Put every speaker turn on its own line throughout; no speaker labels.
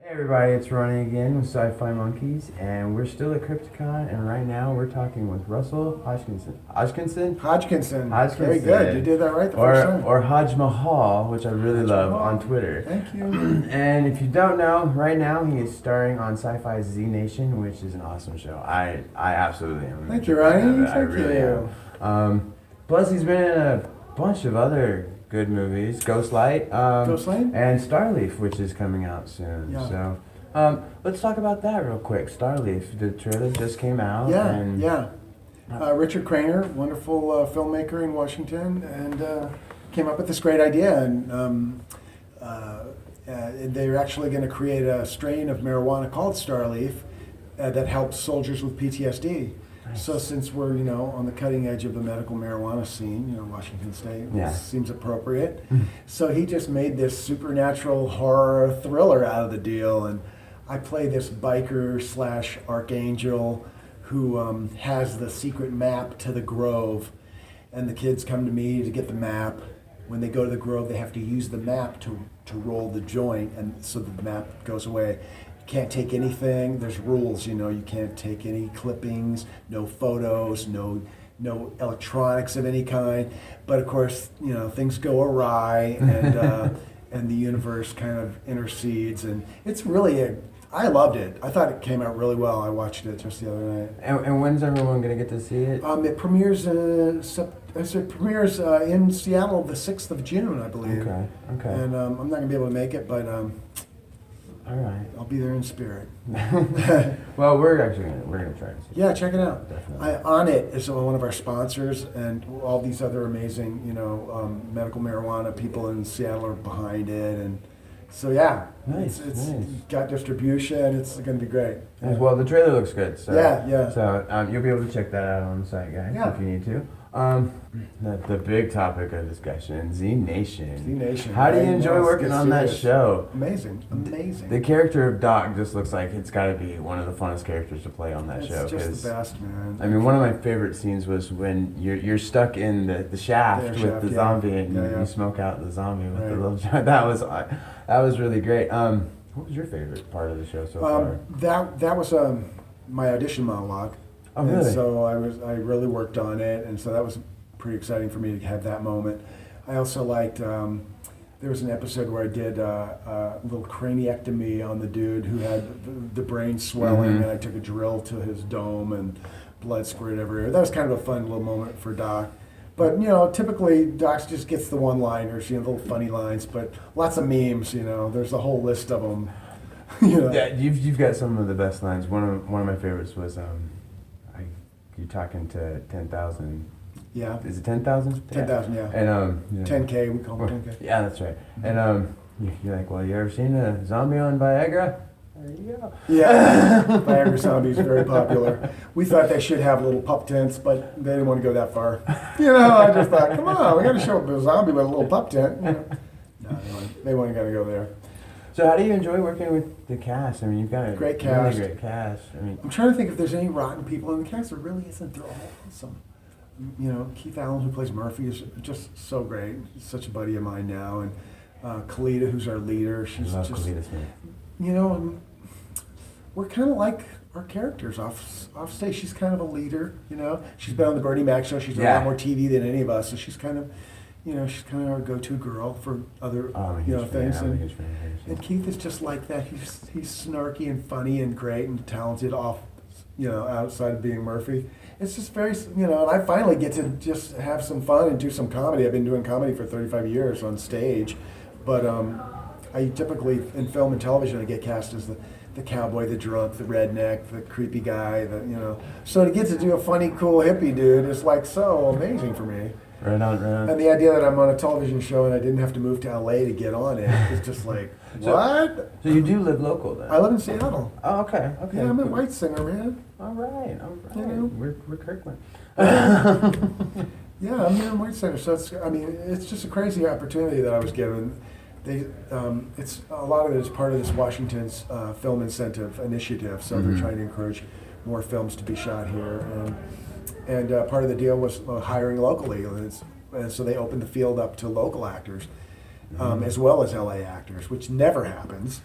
Hey everybody, it's Ronnie again with Syfy Monkeys, and we're still at Crypticon, and right now we're talking with Russell Hodgkinson. Hodgkinson?
Hodgkinson.
Hodgkinson.
Very good. You did that right the first time.
Or Hodge Mahal, which I really
Hodge
love
Mahal.
on Twitter.
Thank you.
And if you don't know, right now he is starring on Syfy's Z Nation, which is an awesome show. I absolutely am.
Thank you, Ronnie.
I really
you.
am. Plus, he's been in a bunch of other good movies, Ghostlight,
Ghostlight?
and Starleaf, which is coming out soon.
Yeah.
So, let's talk about that real quick. Starleaf, the trailer just came out.
Yeah. Richard Craner, wonderful filmmaker in Washington, and came up with this great idea. And they're actually going to create a strain of marijuana called Starleaf that helps soldiers with PTSD.
Nice.
So since we're, on the cutting edge of the medical marijuana scene, Washington State, this seems appropriate. So he just made this supernatural horror thriller out of the deal. And I play this biker slash archangel who has the secret map to the Grove. And the kids come to me to get the map. When they go to the Grove, they have to use the map to roll the joint, and so the map goes away. Can't take anything. There's rules, you can't take any clippings, no photos, no electronics of any kind. But of course, things go awry, and and the universe kind of intercedes, and it's really I loved it. I thought it came out really well. I watched it just the other night.
And when's everyone gonna get to see it?
It premieres in Seattle the 6th of June, I believe.
Okay.
And I'm not gonna be able to make it, but
all right.
I'll be there in spirit.
Well, we're gonna try to see it.
Yeah, check it out.
Definitely.
On It is one of our sponsors, and all these other amazing, medical marijuana people in Seattle are behind it, and so
Nice.
it's got distribution. It's going to be great.
Nice. Well, the trailer looks good. So,
Yeah.
So you'll be able to check that out on the site, guys, if you need to. The big topic of discussion, Z Nation.
Z Nation.
How do you enjoy working on that show?
Amazing.
The character of Doc just looks like it's got to be one of the funnest characters to play on that show.
It's just the best, man.
I mean, one of my favorite scenes was when you're stuck in the shaft with the zombie, and you smoke out the zombie with the little joint. That was really great. What was your favorite part of the show so far?
That was my audition monologue.
Oh, really?
And so I really worked on it, and so that was pretty exciting for me to have that moment. I also liked, there was an episode where I did a little craniectomy on the dude who had the brain swelling, and I took a drill to his dome and blood squirted everywhere. That was kind of a fun little moment for Doc. But, typically Doc just gets the one-liners, the little funny lines, but lots of memes, there's a whole list of them.
Yeah, you've got some of the best lines. One of my favorites was, you're talking to 10,000.
Yeah.
Is it 10,000?
10,000, yeah.
And
10K, we call them 10K.
Yeah, that's right. And you're like, well, you ever seen a zombie on Viagra? There you go.
Yeah, Viagra zombie is very popular. We thought they should have little pup tents, but they didn't want to go that far. I just thought, come on, we got to show up a zombie with a little pup tent. No, they weren't going to go there.
So how do you enjoy working with the cast? I mean, you've got a
great cast.
Really great cast. I mean,
I'm trying to think if there's any rotten people in the cast. There really isn't. They're all awesome. Keith Allen, who plays Murphy, is just so great. He's such a buddy of mine now. And Kalita, who's our leader, she's just, we're kind of like our characters off stage. She's kind of a leader, She's been on the Bernie Mac show. She's done a lot more TV than any of us, so she's kind of, she's kind of our go-to girl for other, things. And Keith is just like that. He's snarky and funny and great and talented outside of being Murphy. It's just very, and I finally get to just have some fun and do some comedy. I've been doing comedy for 35 years on stage, but I typically, in film and television, I get cast as the cowboy, the drunk, the redneck, the creepy guy, so to get to do a funny, cool hippie dude is like so amazing for me.
Right on.
And the idea that I'm on a television show and I didn't have to move to LA to get on it is just like, what?
So you do live local then?
I live in Seattle.
Oh, okay.
Yeah, I'm at White Center, man.
All right. We're Kirkland.
Yeah, I'm here in White Center, so it's just a crazy opportunity that I was given. It's a lot of it is part of this Washington's film incentive initiative, so they're trying to encourage more films to be shot here, and part of the deal was hiring locally, and so they opened the field up to local actors, as well as LA actors, which never happens.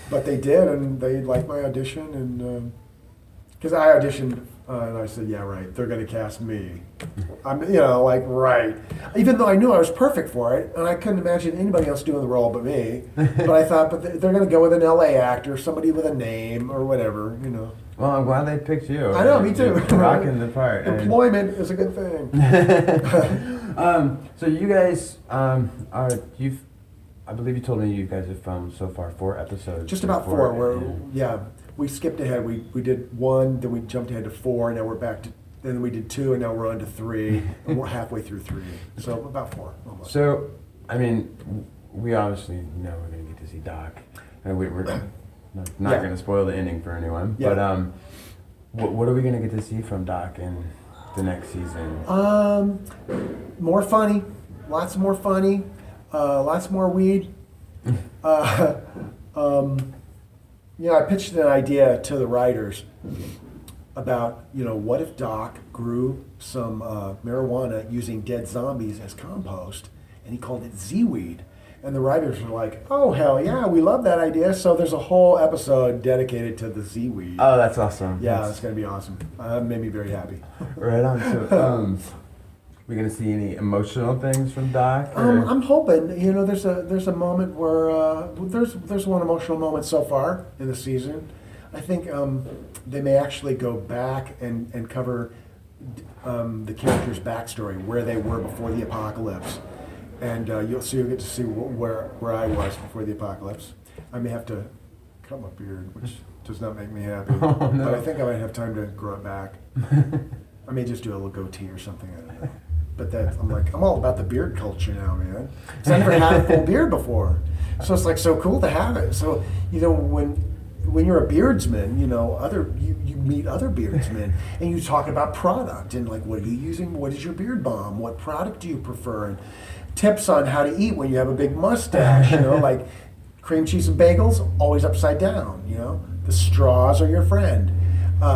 But they did, and they liked my audition, and because I auditioned, and I said, yeah, right, they're going to cast me. I'm, right. Even though I knew I was perfect for it, and I couldn't imagine anybody else doing the role but me. But I thought, they're going to go with an LA actor, somebody with a name or whatever,
Well, I'm glad they picked you.
I know, me too.
You're rocking the part.
Employment is a good thing.
So you guys I believe you told me you guys have filmed so far 4 episodes.
Just about 4. We skipped ahead. We did 1, then we jumped ahead to 4, and now we're back to. Then we did 2, and now we're on to 3, and we're halfway through 3. So about 4. Almost.
So, I mean, we obviously know we're going to get to see Doc, and we're not going to spoil the ending for anyone. Yeah. But what are we going to get to see from Doc in the next season?
More funny, lots more funny, lots more weed. I pitched an idea to the writers about, what if Doc grew some marijuana using dead zombies as compost, and he called it Z-weed. And the writers were like, oh, hell yeah, we love that idea. So there's a whole episode dedicated to the Z-weed.
Oh, that's awesome.
Yeah, it's going to be awesome. Made me very happy.
Right on. So, we going to see any emotional things from Doc?
I'm hoping. There's a moment where there's one emotional moment so far in the season. I think they may actually go back and cover the character's backstory, where they were before the apocalypse, and you'll get to see where I was before the apocalypse. I may have to cut my beard, which does not make me happy,
oh, no.
But I think I might have time to grow it back. I may just do a little goatee or something. I don't know. But I'm all about the beard culture now, man. So I never had a full beard before, so it's so cool to have it. So when you're a beardsman, you meet other beardsmen, and you talk about product and what are you using? What is your beard balm? What product do you prefer? And tips on how to eat when you have a big mustache. Like cream cheese and bagels, always upside down. The straws are your friend.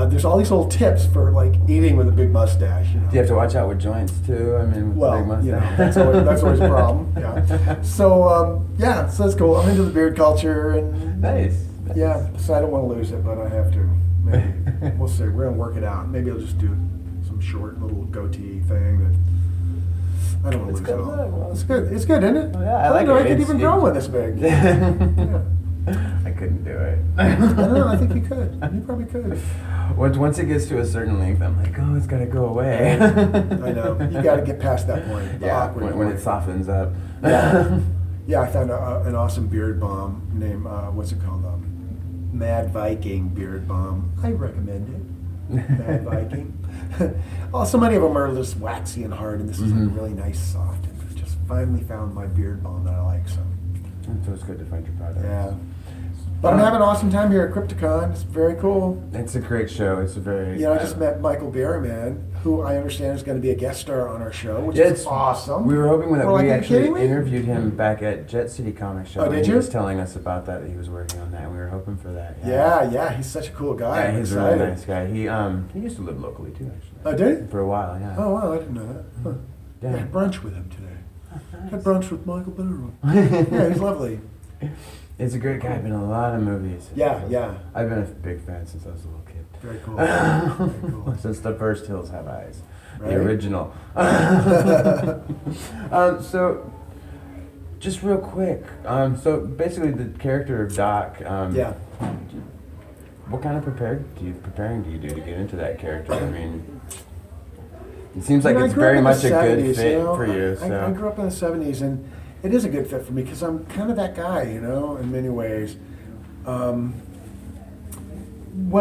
There's all these little tips for eating with a big mustache.
Do you have to watch out with joints too? I mean, with the big mustache.
That's always a problem. Yeah. So so that's cool. I'm into the beard culture and
nice.
Yeah. So I don't want to lose it, but I have to. Maybe we'll see. We're gonna work it out. Maybe I'll just do some short little goattee thing that. I don't want to lose it all. Well, it's good. It's good, isn't it?
Oh, yeah, I like it.
I could even grow one this big. Yeah.
I couldn't do it.
I don't know. I think you could. You probably could.
Once it gets to a certain length, I'm like, oh, it's got to go away.
I know. You got to get past that point.
Yeah, when it softens up.
Yeah. Yeah, I found an awesome beard balm named, what's it called? Mad Viking beard balm. I recommend it. Mad Viking. So many of them are just waxy and hard, and this is really nice, soft. And just finally found my beard balm that I like. So
it's good to find your product.
Yeah. But I'm having an awesome time here at Crypticon. It's very cool.
It's a great show. It's a very...
I just met Michael Berryman, who I understand is going to be a guest star on our show, which is awesome.
We were hoping that we actually interviewed him back at Jet City Comic Show.
Oh, did you?
He was telling us about that he was working on that, and we were hoping for that.
Yeah, he's such a cool guy.
Yeah, he's a really nice guy. He used to live locally, too, actually.
Oh, did he?
For a while, yeah.
Oh, wow, I didn't know that. Huh.
Yeah.
I had brunch with him today.
Nice.
Had brunch with Michael Berryman. Yeah, he's lovely.
It's a great guy. I've been in a lot of movies.
Yeah.
I've been a big fan since I was a little kid.
Very cool. Very cool.
Since the first Hills Have Eyes.
Right?
The original. So, just real quick. So, basically, the character of Doc. What kind of preparing do you do to get into that character? I mean, it seems like it's very much a good fit for you.
I grew up in the 70s, and it is a good fit for me because I'm kind of that guy, in many ways. When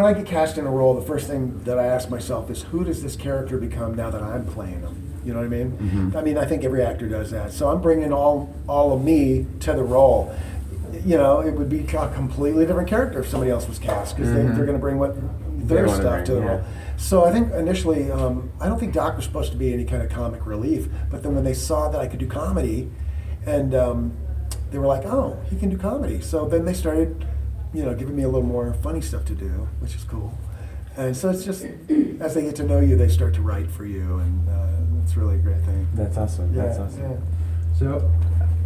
I get cast in a role, the first thing that I ask myself is, who does this character become now that I'm playing him? You know what I mean? Mm-hmm. I mean, I think every actor does that. So I'm bringing all of me to the role. It would be a completely different character if somebody else was cast because they're going to bring their stuff to the role. So I think initially, I don't think Doc was supposed to be any kind of comic relief, but then when they saw that I could do comedy, and they were like, oh, he can do comedy. So then they started, giving me a little more funny stuff to do, which is cool. And so it's just, as they get to know you, they start to write for you, and it's really a great thing.
That's awesome.
Yeah,
That's awesome.
Yeah.
So,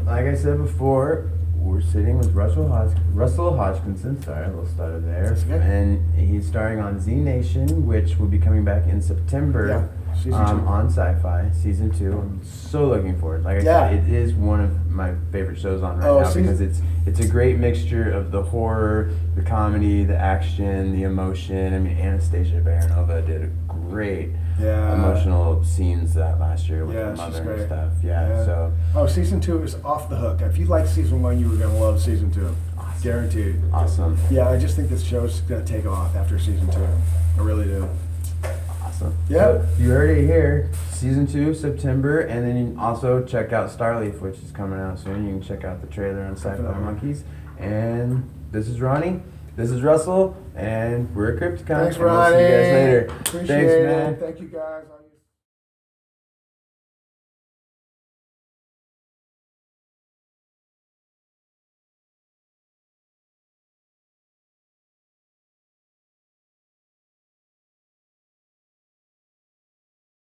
like I said before, we're sitting with Russell Hodgkinson. Sorry, a little stutter there.
That's okay.
And he's starring on Z Nation, which will be coming back in September.
Yeah, season 2.
On Syfy, season 2. I'm so looking forward. Like I said, it is one of my favorite shows on right now because it's a great mixture of the horror, the comedy, the action, the emotion. I mean, Anastasia Baronova did a great emotional scenes that last year with the mother and stuff. So
season 2 is off the hook. If you liked season 1, you were gonna love season 2. Awesome. Guaranteed.
Awesome.
Yeah, I just think this show's gonna take off after season 2. I really do.
Awesome.
Yeah.
So you heard it here. Season 2, September, and then you can also check out Starleaf, which is coming out soon. You can check out the trailer on Syfy Monkeys. And this is Ronnie. This is Russell, and we're at Crypticon.
Thanks,
and we'll
Ronnie.
see you guys later.
Appreciate
Thanks, man.
it. Thank you, guys.